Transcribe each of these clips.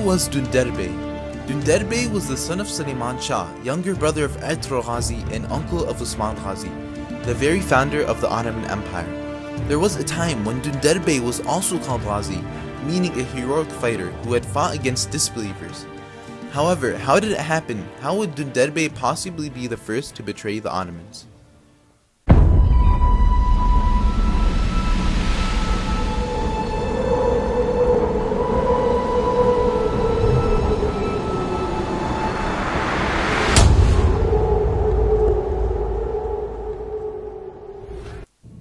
was Dundar Bey? Dundar Bey was the son of Suleiman Shah, younger brother of Traitor and uncle of Osman Ghazi, the very founder of the Ottoman Empire. There was a time when Dundar Bey was also called Ghazi, meaning a heroic fighter who had fought against disbelievers. However, how did it happen? How would Dundar Bey possibly be the first to betray the Ottomans?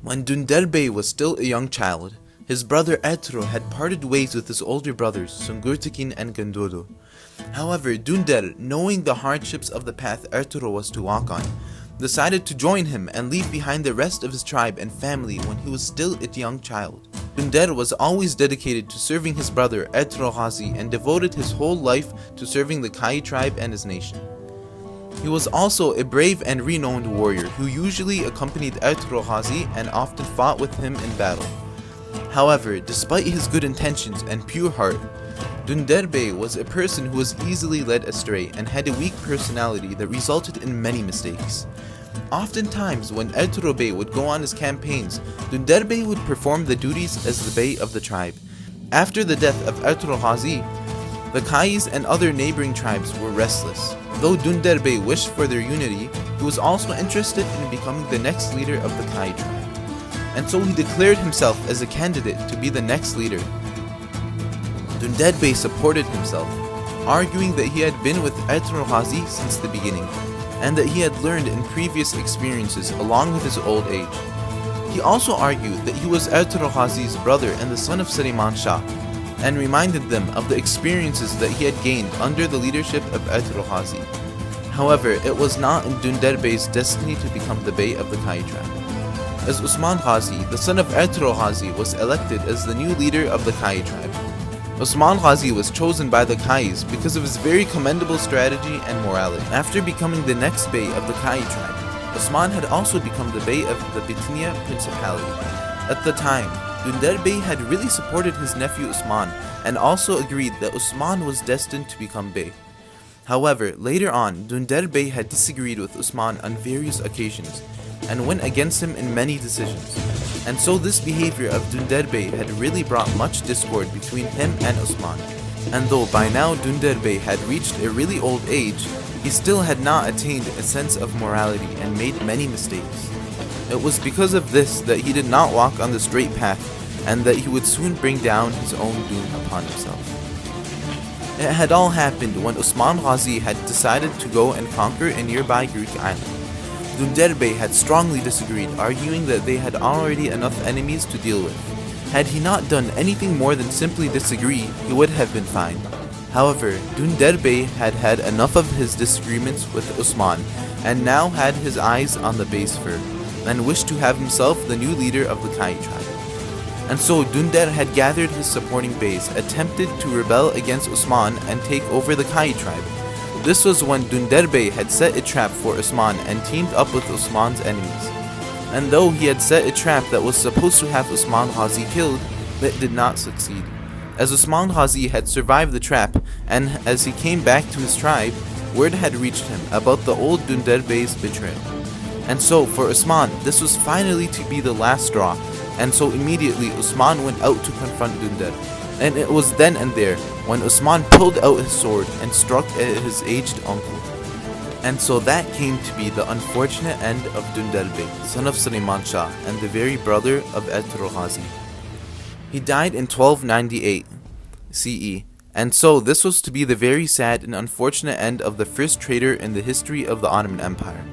When Dundar Bey was still a young child, his brother Traitor had parted ways with his older brothers Sungurtukin and Gandodo. However, Dundar, knowing the hardships of the path Traitor was to walk on, decided to join him and leave behind the rest of his tribe and family when he was still a young child. Dundar was always dedicated to serving his brother Traitor and devoted his whole life to serving the Kai tribe and his nation. He was also a brave and renowned warrior who usually accompanied Traitor and often fought with him in battle. However, despite his good intentions and pure heart, Dundar Bey was a person who was easily led astray and had a weak personality that resulted in many mistakes. Oftentimes, when Traitor Bey would go on his campaigns, Dundar Bey would perform the duties as the Bey of the tribe. After the death of Traitor the Kais and other neighboring tribes were restless. Though Dundar Bey wished for their unity, he was also interested in becoming the next leader of the Kai tribe. And so he declared himself as a candidate to be the next leader. Dundar Bey supported himself, arguing that he had been with Traitor since the beginning, and that he had learned in previous experiences along with his old age. He also argued that he was Traitor's brother and the son of Suleiman Shah, and reminded them of the experiences that he had gained under the leadership of Traitor. However, it was not in Dundar Bey's destiny to become the Bey of the Kai tribe, as Osman Ghazi, the son of Traitor, was elected as the new leader of the Kai tribe. Osman Ghazi was chosen by the Kais because of his very commendable strategy and morality. After becoming the next Bey of the Kai tribe, Osman had also become the Bey of the Bithynia Principality. At the time, Dundar Bey had really supported his nephew Osman and also agreed that Osman was destined to become Bey. However, later on, Dundar Bey had disagreed with Osman on various occasions and went against him in many decisions. And so this behavior of Dundar Bey had really brought much discord between him and Osman. And though by now Dundar Bey had reached a really old age, he still had not attained a sense of morality and made many mistakes. It was because of this that he did not walk on the straight path and that he would soon bring down his own doom upon himself. It had all happened when Osman Ghazi had decided to go and conquer a nearby Greek island. Dundar Bey had strongly disagreed, arguing that they had already enough enemies to deal with. Had he not done anything more than simply disagree, he would have been fine. However, Dundar Bey had had enough of his disagreements with Osman and now had his eyes on the Bey's fur, and wished to have himself the new leader of the Kai tribe. And so Dundar had gathered his supporting Beys, attempted to rebel against Osman and take over the Kai tribe. This was when Dundar Bey had set a trap for Osman and teamed up with Osman's enemies. And though he had set a trap that was supposed to have Osman Ghazi killed, it did not succeed, as Osman Ghazi had survived the trap, and as he came back to his tribe, word had reached him about the old Dundar Bey's betrayal. And so, for Osman, this was finally to be the last straw, and so immediately Osman went out to confront Dundar. And it was then and there when Osman pulled out his sword and struck at his aged uncle. And so that came to be the unfortunate end of Dundar Bey, son of Suleiman Shah and the very brother of Traitor. He died in 1298 CE, and so this was to be the very sad and unfortunate end of the first traitor in the history of the Ottoman Empire.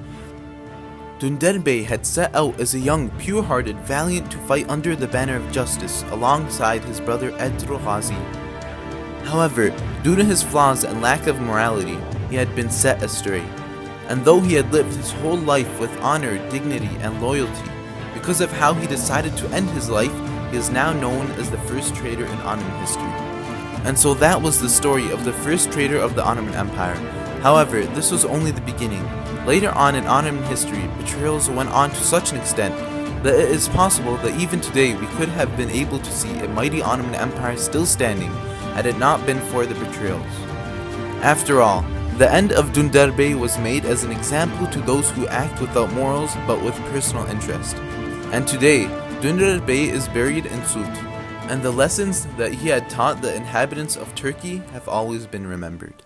Dundar Bey had set out as a young, pure-hearted, valiant to fight under the banner of justice alongside his brother Traitor. However, due to his flaws and lack of morality, he had been set astray. And though he had lived his whole life with honor, dignity, and loyalty, because of how he decided to end his life, he is now known as the first traitor in Ottoman history. And so that was the story of the first traitor of the Ottoman Empire. However, this was only the beginning. Later on in Ottoman history, betrayals went on to such an extent that it is possible that even today we could have been able to see a mighty Ottoman Empire still standing had it not been for the betrayals. After all, the end of Dundar Bey was made as an example to those who act without morals but with personal interest. And today, Dundar Bey is buried in Sut, and the lessons that he had taught the inhabitants of Turkey have always been remembered.